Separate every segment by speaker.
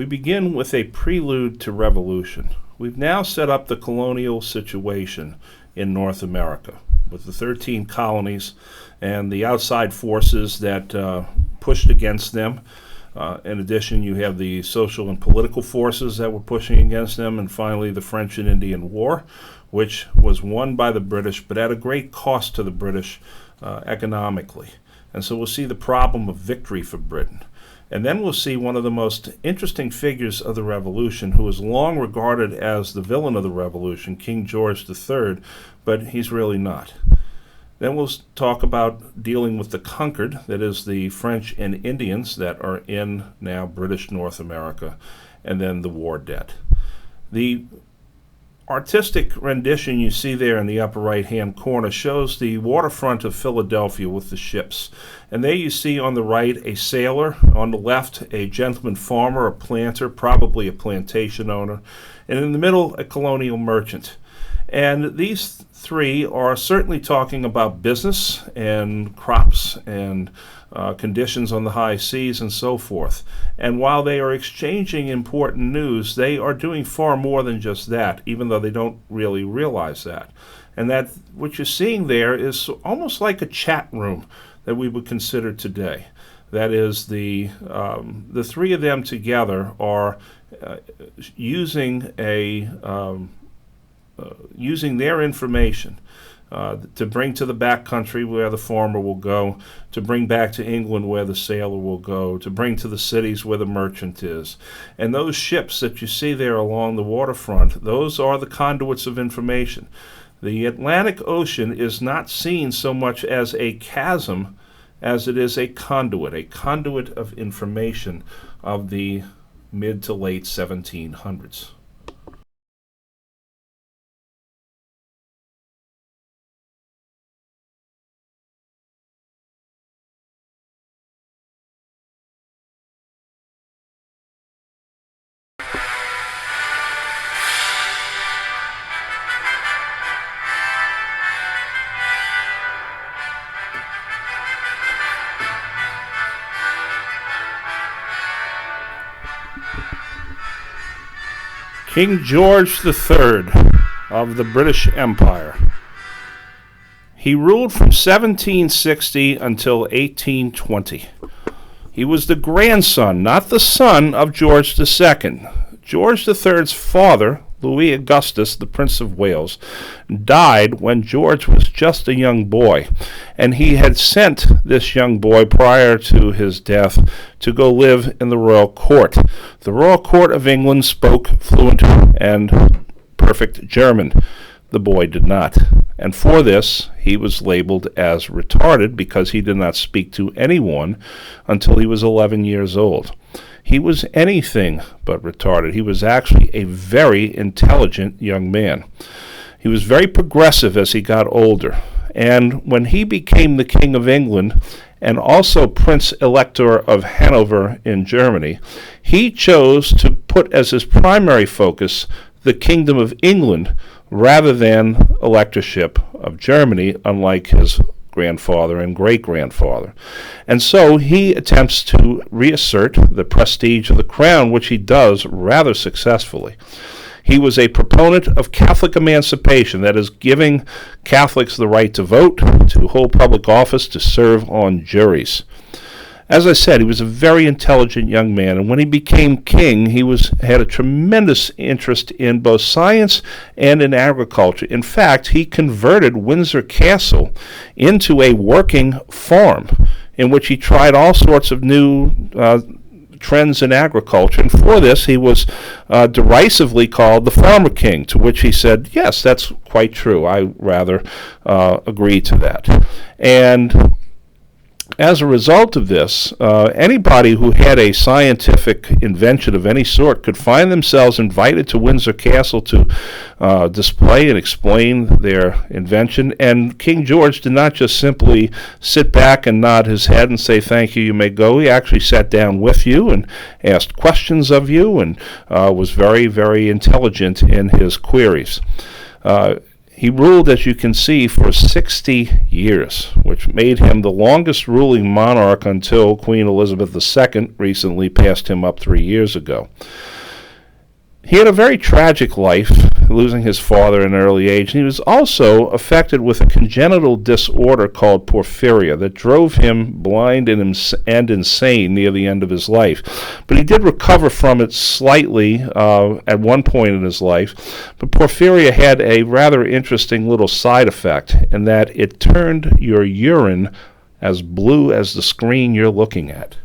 Speaker 1: We begin with a prelude to revolution. We've now set up the colonial situation in North America with the 13 colonies and the outside forces that pushed against them. In addition, you have the social and political forces that were pushing against them, and finally the French and Indian War, which was won by the British, but at a great cost to the British economically. And so we'll see the problem of victory for Britain. And then we'll see one of the most interesting figures of the Revolution, who was long regarded as the villain of the Revolution, King George III, but he's really not. Then we'll talk about dealing with the conquered, that is the French and Indians that are in now British North America, and then the war debt. The artistic rendition you see there in the upper right-hand corner shows the waterfront of Philadelphia with the ships. And there you see on the right a sailor, on the left a gentleman farmer, a planter, probably a plantation owner, and in the middle a colonial merchant. And these three are certainly talking about business and crops and conditions on the high seas and so forth. And while they are exchanging important news, they are doing far more than just that, even though they don't really realize that. And that what you're seeing there is almost like a chat room that we would consider today. That is, the three of them together are using their information to bring to the back country where the farmer will go, to bring back to England where the sailor will go, to bring to the cities where the merchant is. And those ships that you see there along the waterfront, those are the conduits of information. The Atlantic Ocean is not seen so much as a chasm as it is a conduit of information of the mid to late 1700s. King George III of the British Empire. He ruled from 1760 until 1820. He was the grandson, not the son, of George II. George III's father, Louis Augustus, the Prince of Wales, died when George was just a young boy, and he had sent this young boy prior to his death to go live in the royal court. The royal court of England spoke fluent and perfect German. The boy did not, and for this he was labeled as retarded because he did not speak to anyone until he was 11 years old. He was anything but retarded. He was actually a very intelligent young man. He was very progressive as he got older. And when he became the King of England and also Prince Elector of Hanover in Germany, he chose to put as his primary focus the Kingdom of England rather than electorship of Germany, unlike his grandfather and great-grandfather. And so he attempts to reassert the prestige of the crown, which he does rather successfully. He was a proponent of Catholic emancipation, that is, giving Catholics the right to vote, to hold public office, to serve on juries. As I said, he was a very intelligent young man, and when he became king, he had a tremendous interest in both science and in agriculture. In fact, he converted Windsor Castle into a working farm in which he tried all sorts of new trends in agriculture, and for this he was derisively called the Farmer King, to which he said, yes, that's quite true. I rather agree to that. And as a result of this, anybody who had a scientific invention of any sort could find themselves invited to Windsor Castle to display and explain their invention. And King George did not just simply sit back and nod his head and say, thank you, you may go. He actually sat down with you and asked questions of you and was very, very intelligent in his queries. He ruled, as you can see, for 60 years, which made him the longest ruling monarch until Queen Elizabeth II recently passed him up 3 years ago. He had a very tragic life, losing his father at an early age, and he was also affected with a congenital disorder called porphyria that drove him blind and insane near the end of his life. But he did recover from it slightly at one point in his life. But porphyria had a rather interesting little side effect in that it turned your urine as blue as the screen you're looking at.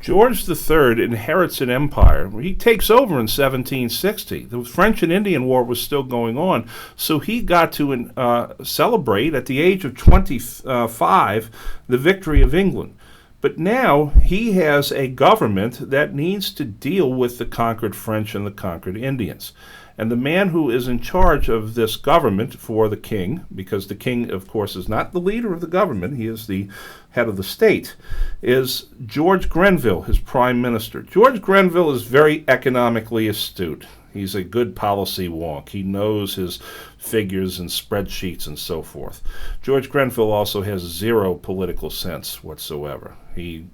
Speaker 1: George III inherits an empire. He takes over in 1760. The French and Indian War was still going on, so he got to celebrate at the age of 25 the victory of England. But now he has a government that needs to deal with the conquered French and the conquered Indians. And the man who is in charge of this government for the king, because the king, of course, is not the leader of the government, he is the head of the state, is George Grenville, his prime minister. George Grenville is very economically astute. He's a good policy wonk. He knows his figures and spreadsheets and so forth. George Grenville also has zero political sense whatsoever. He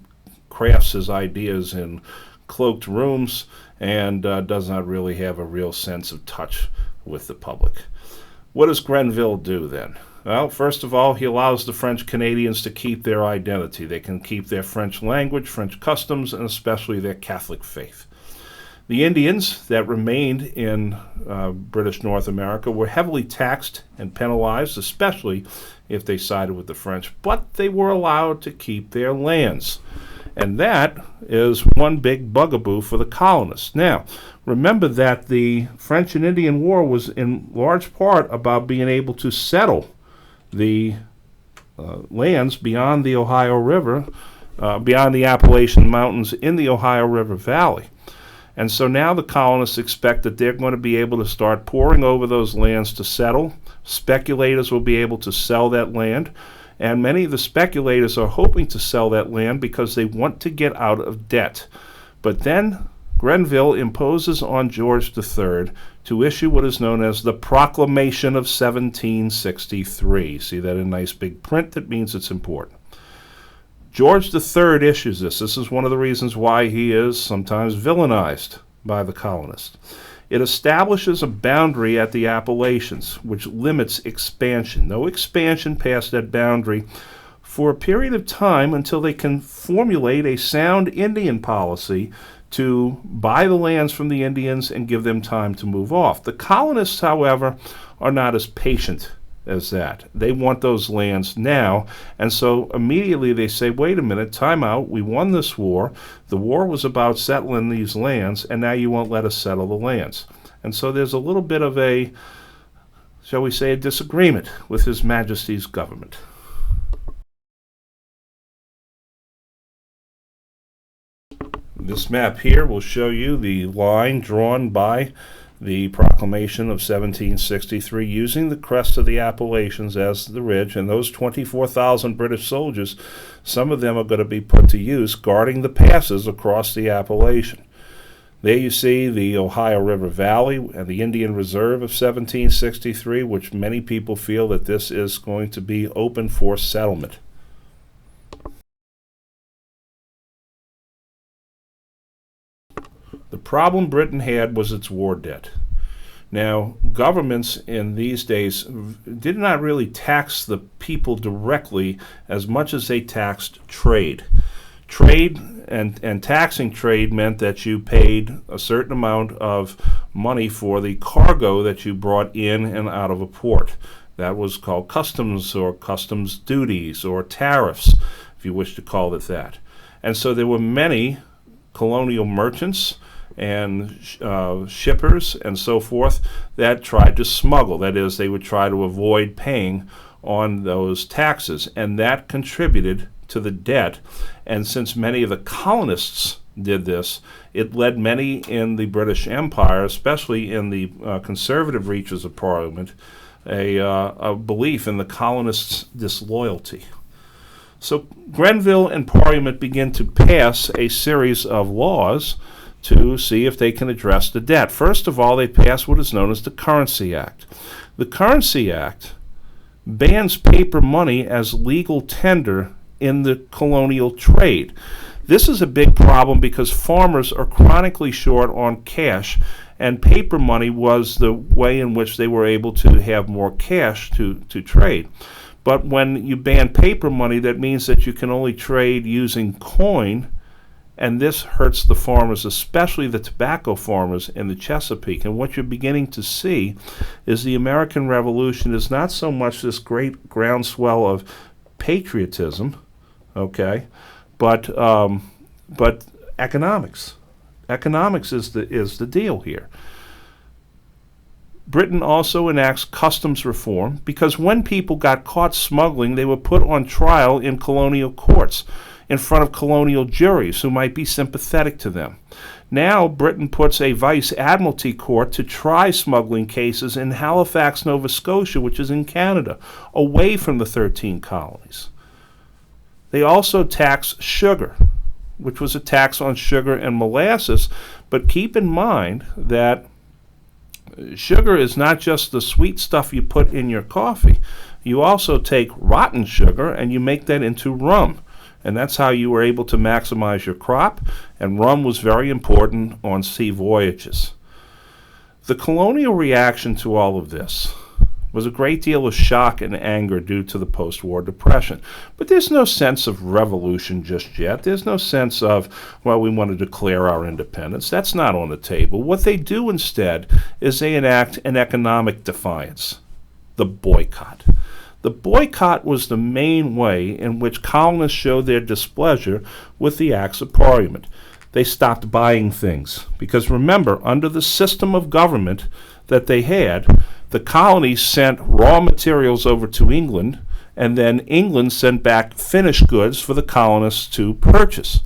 Speaker 1: crafts his ideas in cloaked rooms and does not really have a real sense of touch with the public. What does Grenville do then? Well, first of all, he allows the French Canadians to keep their identity. They can keep their French language, French customs, and especially their Catholic faith. The Indians that remained in British North America were heavily taxed and penalized, especially if they sided with the French, but they were allowed to keep their lands. And that is one big bugaboo for the colonists. Now, remember that the French and Indian War was in large part about being able to settle the lands beyond the Ohio River, beyond the Appalachian Mountains in the Ohio River Valley. And so now the colonists expect that they're going to be able to start pouring over those lands to settle. Speculators will be able to sell that land. And many of the speculators are hoping to sell that land because they want to get out of debt. But then Grenville imposes on George III to issue what is known as the Proclamation of 1763. See that in nice big print? That means it's important. George III issues this. This is one of the reasons why he is sometimes villainized by the colonists. It establishes a boundary at the Appalachians, which limits expansion. No expansion past that boundary for a period of time until they can formulate a sound Indian policy to buy the lands from the Indians and give them time to move off. The colonists, however, are not as patient as that. They want those lands now, and so immediately they say, wait a minute, time out, we won this war. The war was about settling these lands, and now you won't let us settle the lands. And so there's a little bit of a, shall we say, a disagreement with His Majesty's government. This map here will show you the line drawn by the Proclamation of 1763 using the crest of the Appalachians as the ridge, and those 24,000 British soldiers, some of them are going to be put to use guarding the passes across the Appalachian. There you see the Ohio River Valley and the Indian Reserve of 1763, which many people feel that this is going to be open for settlement. The problem Britain had was its war debt. Now, governments in these days did not really tax the people directly as much as they taxed trade. Trade and taxing trade meant that you paid a certain amount of money for the cargo that you brought in and out of a port. That was called customs or customs duties or tariffs, if you wish to call it that. And so there were many colonial merchants and shippers and so forth that tried to smuggle. That is, they would try to avoid paying on those taxes, and that contributed to the debt. And since many of the colonists did this, it led many in the British Empire, especially in the conservative reaches of Parliament, a belief in the colonists' disloyalty. So Grenville and Parliament begin to pass a series of laws to see if they can address the debt. First of all, they passed what is known as the Currency Act. The Currency Act bans paper money as legal tender in the colonial trade. This is a big problem because farmers are chronically short on cash, and paper money was the way in which they were able to have more cash to trade. But when you ban paper money, that means that you can only trade using coin, and this hurts the farmers, especially the tobacco farmers in the Chesapeake. And what you're beginning to see is the American Revolution is not so much this great groundswell of patriotism, okay, but economics. Economics is the deal here. Britain also enacts customs reform because when people got caught smuggling, they were put on trial in colonial courts in front of colonial juries who might be sympathetic to them. Now, Britain puts a Vice Admiralty Court to try smuggling cases in Halifax, Nova Scotia, which is in Canada, away from the 13 colonies. They also tax sugar, which was a tax on sugar and molasses, but keep in mind that sugar is not just the sweet stuff you put in your coffee. You also take rotten sugar and you make that into rum. And that's how you were able to maximize your crop, and rum was very important on sea voyages. The colonial reaction to all of this was a great deal of shock and anger due to the post-war depression. But there's no sense of revolution just yet. There's no sense of, well, we want to declare our independence. That's not on the table. What they do instead is they enact an economic defiance, the boycott. The boycott was the main way in which colonists showed their displeasure with the Acts of Parliament. They stopped buying things because, remember, under the system of government that they had, the colonies sent raw materials over to England, and then England sent back finished goods for the colonists to purchase.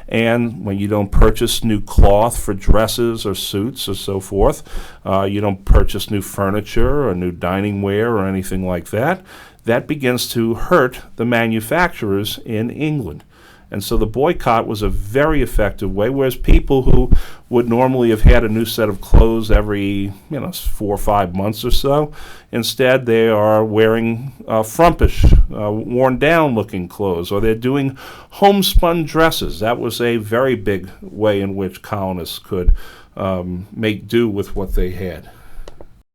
Speaker 1: And when you don't purchase new cloth for dresses or suits or so forth, you don't purchase new furniture or new dining ware or anything like that, that begins to hurt the manufacturers in England. And so the boycott was a very effective way, whereas people who would normally have had a new set of clothes every 4 or 5 months or so, instead they are wearing frumpish, worn-down looking clothes, or they're doing homespun dresses. That was a very big way in which colonists could make do with what they had.